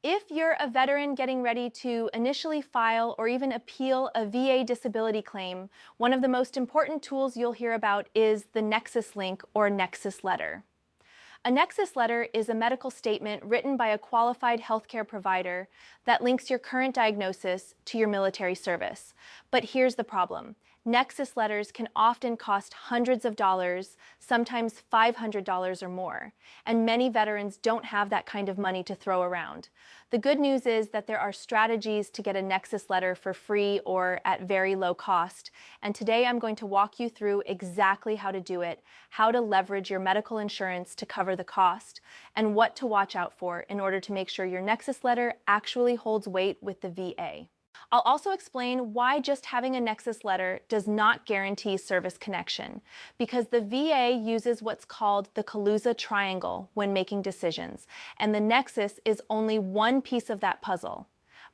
If you're a veteran getting ready to initially file or even appeal a VA disability claim, one of the most important tools you'll hear about is the Nexus link or Nexus letter. A Nexus letter is a medical statement written by a qualified healthcare provider that links your current diagnosis to your military service. But here's the problem. Nexus letters can often cost hundreds of dollars, sometimes $500 or more, and many veterans don't have that kind of money to throw around. The good news is that there are strategies to get a Nexus letter for free or at very low cost, and today I'm going to walk you through exactly how to do it, how to leverage your medical insurance to cover the cost, and what to watch out for in order to make sure your Nexus letter actually holds weight with the VA. I'll also explain why just having a Nexus letter does not guarantee service connection, because the VA uses what's called the Caluza Triangle when making decisions, and the Nexus is only one piece of that puzzle.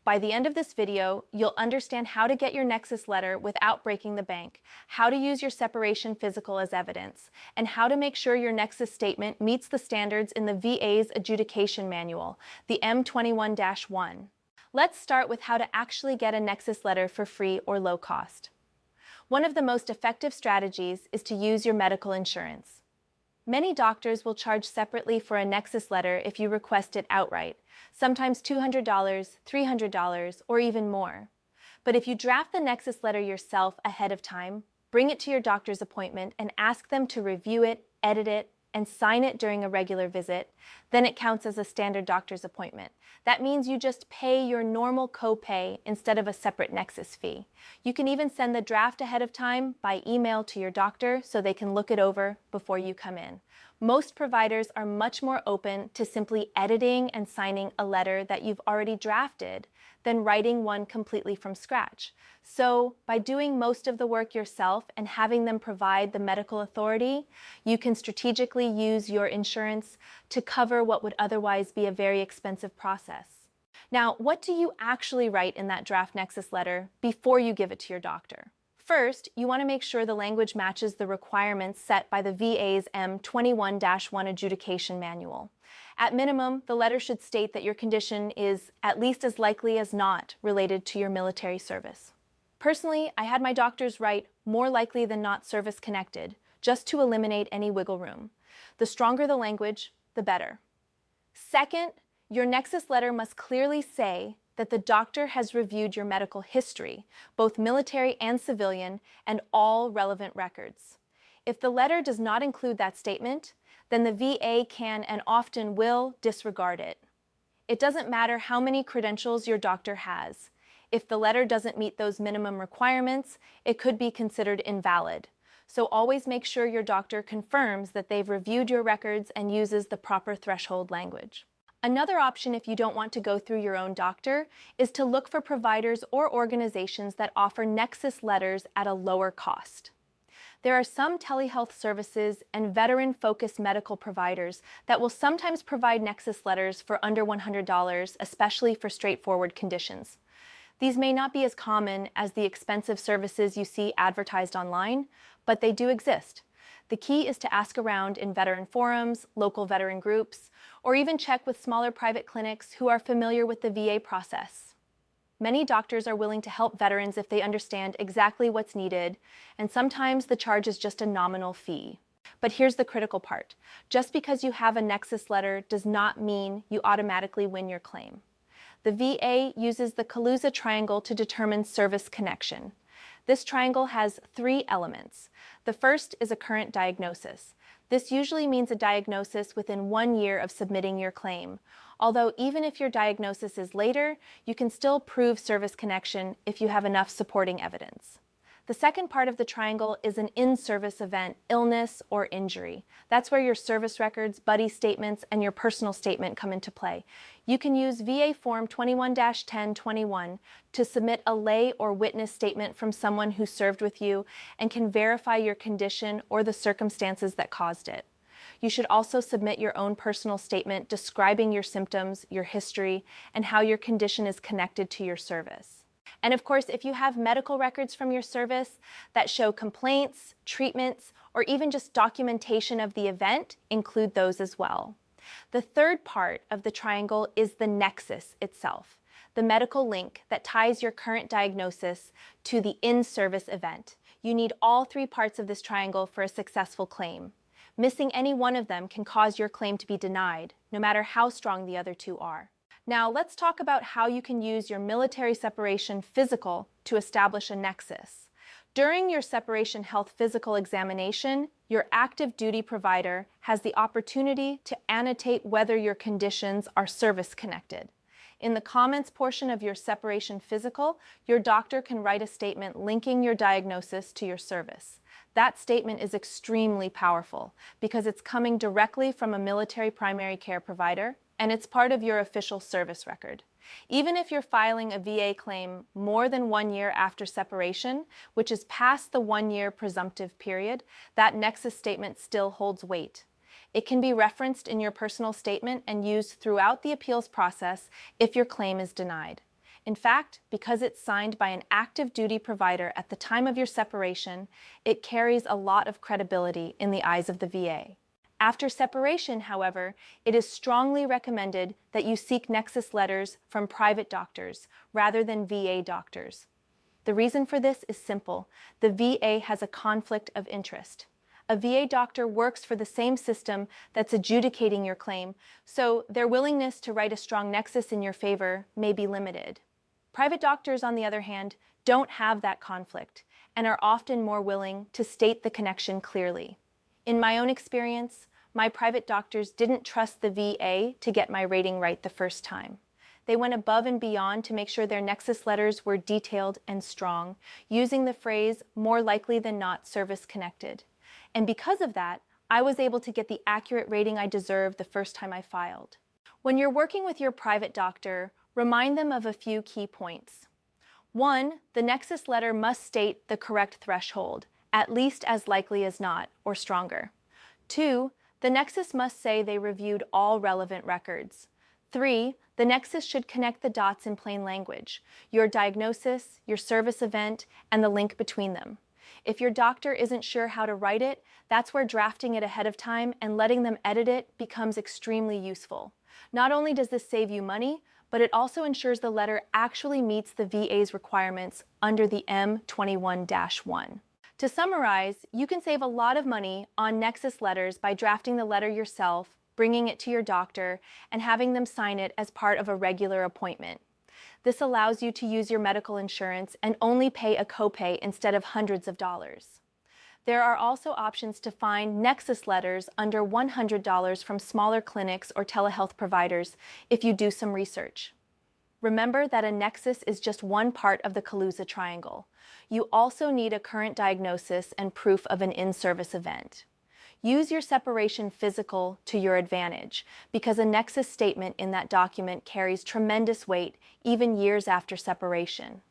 By the end of this video, you'll understand how to get your Nexus letter without breaking the bank, how to use your separation physical as evidence, and how to make sure your Nexus statement meets the standards in the VA's adjudication manual, the M21-1. Let's start with how to actually get a Nexus letter for free or low cost. One of the most effective strategies is to use your medical insurance. Many doctors will charge separately for a Nexus letter if you request it outright, sometimes $200, $300, or even more. But if you draft the Nexus letter yourself ahead of time, bring it to your doctor's appointment and ask them to review it, edit it, and sign it during a regular visit, then it counts as a standard doctor's appointment. That means you just pay your normal copay instead of a separate Nexus fee. You can even send the draft ahead of time by email to your doctor so they can look it over before you come in. Most providers are much more open to simply editing and signing a letter that you've already drafted than writing one completely from scratch. So by doing most of the work yourself and having them provide the medical authority, you can strategically use your insurance to cover what would otherwise be a very expensive process. Now, what do you actually write in that draft Nexus letter before you give it to your doctor? First, you want to make sure the language matches the requirements set by the VA's M21-1 adjudication manual. At minimum, the letter should state that your condition is at least as likely as not related to your military service. Personally, I had my doctors write more likely than not service connected, just to eliminate any wiggle room. The stronger the language, the better. Second, your Nexus letter must clearly say that the doctor has reviewed your medical history, both military and civilian, and all relevant records. If the letter does not include that statement, then the VA can and often will disregard it. It doesn't matter how many credentials your doctor has. If the letter doesn't meet those minimum requirements, it could be considered invalid. So always make sure your doctor confirms that they've reviewed your records and uses the proper threshold language. Another option, if you don't want to go through your own doctor, is to look for providers or organizations that offer Nexus letters at a lower cost. There are some telehealth services and veteran-focused medical providers that will sometimes provide Nexus letters for under $100, especially for straightforward conditions. These may not be as common as the expensive services you see advertised online, but they do exist. The key is to ask around in veteran forums, local veteran groups, or even check with smaller private clinics who are familiar with the VA process. Many doctors are willing to help veterans if they understand exactly what's needed, and sometimes the charge is just a nominal fee. But here's the critical part. Just because you have a Nexus letter does not mean you automatically win your claim. The VA uses the Caluza Triangle to determine service connection. This triangle has 3 elements. The first is a current diagnosis. This usually means a diagnosis within 1 year of submitting your claim. Although even if your diagnosis is later, you can still prove service connection if you have enough supporting evidence. The second part of the triangle is an in-service event, illness or injury. That's where your service records, buddy statements, and your personal statement come into play. You can use VA Form 21-1021 to submit a lay or witness statement from someone who served with you and can verify your condition or the circumstances that caused it. You should also submit your own personal statement describing your symptoms, your history, and how your condition is connected to your service. And of course, if you have medical records from your service that show complaints, treatments, or even just documentation of the event, include those as well. The third part of the triangle is the nexus itself, the medical link that ties your current diagnosis to the in-service event. You need all three parts of this triangle for a successful claim. Missing any one of them can cause your claim to be denied, no matter how strong the other two are. Now, let's talk about how you can use your military separation physical to establish a nexus. During your separation health physical examination, your active duty provider has the opportunity to annotate whether your conditions are service-connected. In the comments portion of your separation physical, your doctor can write a statement linking your diagnosis to your service. That statement is extremely powerful because it's coming directly from a military primary care provider, and it's part of your official service record. Even if you're filing a VA claim more than 1 year after separation, which is past the 1-year presumptive period, that nexus statement still holds weight. It can be referenced in your personal statement and used throughout the appeals process if your claim is denied. In fact, because it's signed by an active duty provider at the time of your separation, it carries a lot of credibility in the eyes of the VA. After separation, however, it is strongly recommended that you seek nexus letters from private doctors rather than VA doctors. The reason for this is simple. The VA has a conflict of interest. A VA doctor works for the same system that's adjudicating your claim, so their willingness to write a strong nexus in your favor may be limited. Private doctors, on the other hand, don't have that conflict and are often more willing to state the connection clearly. In my own experience, my private doctors didn't trust the VA to get my rating right the first time. They went above and beyond to make sure their nexus letters were detailed and strong, using the phrase "more likely than not service-connected." And because of that, I was able to get the accurate rating I deserved the first time I filed. When you're working with your private doctor, remind them of a few key points. 1, the nexus letter must state the correct threshold, at least as likely as not, or stronger. 2, the nexus must say they reviewed all relevant records. 3, the nexus should connect the dots in plain language, your diagnosis, your service event, and the link between them. If your doctor isn't sure how to write it, that's where drafting it ahead of time and letting them edit it becomes extremely useful. Not only does this save you money, but it also ensures the letter actually meets the VA's requirements under the M21-1. To summarize, you can save a lot of money on nexus letters by drafting the letter yourself, bringing it to your doctor, and having them sign it as part of a regular appointment. This allows you to use your medical insurance and only pay a copay instead of hundreds of dollars. There are also options to find nexus letters under $100 from smaller clinics or telehealth providers if you do some research. Remember that a nexus is just one part of the Caluza Triangle. You also need a current diagnosis and proof of an in-service event. Use your separation physical to your advantage, because a nexus statement in that document carries tremendous weight even years after separation.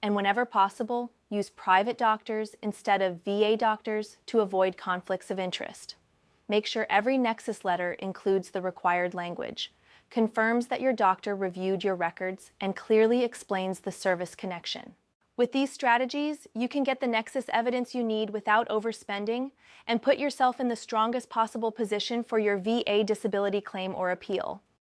And whenever possible, use private doctors instead of VA doctors to avoid conflicts of interest. Make sure every nexus letter includes the required language, confirms that your doctor reviewed your records, and clearly explains the service connection. With these strategies, you can get the nexus evidence you need without overspending and put yourself in the strongest possible position for your VA disability claim or appeal.